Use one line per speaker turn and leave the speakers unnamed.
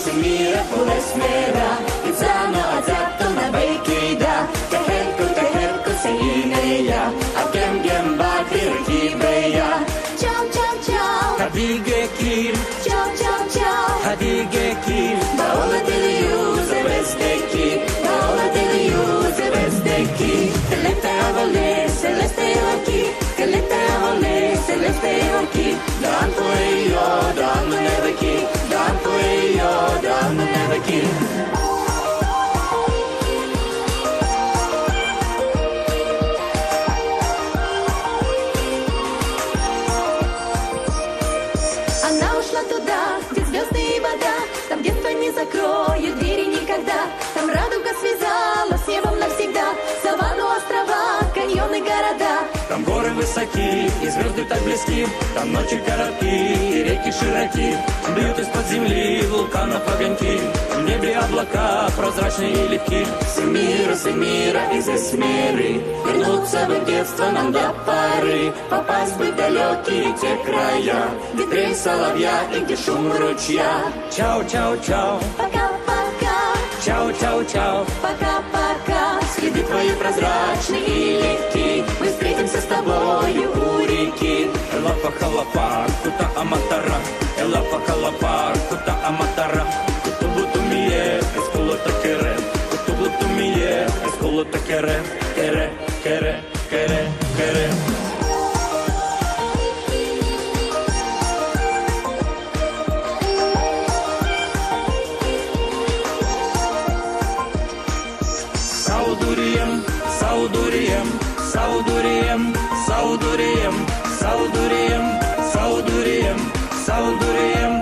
semira pules mera Izano azato na beikida Teherku se ineya Akem gem bakir kibeya Ciao ciao ciao
Hadige kir,
Ciao ciao ciao
hadige kir.
Daola deliu zevesteki Daola deliu zevesteki Celeste avole, celeste oki Celeste avole, celeste oki Danko eyo, danko neveki Danko eyo, danko neveki Она ушла туда, где звезды и вода Там детство не закроет двери никогда Там радуга связала с небом навсегда Саванну, острова, каньоны, города
Там горы высоки и звезды так близки. Там ночи коротки и реки широки. Бьют из-под земли вулканов огоньки. В небе облака прозрачные и легки.
Семира из Эсмеры Вернуться бы в детство нам до поры Попасть бы в далекие те края Где трель соловья и где шум ручья
Чао, чао, чао,
Пока-пока,
чао, чао, чао.
пока-пока Следы твои прозрачные и легки Мы встретимся с тобою у реки
Элапа халапар, кута аматара. Элапа халапар, кута аматара. Кутубутумие, эскулота кере. Кутубутумие, эскулота кере. Кере, кере, кере, кере. Sauduriem, sauduriem, sauduriem, sauduriem, sauduriem, sauduriem, sauduriem.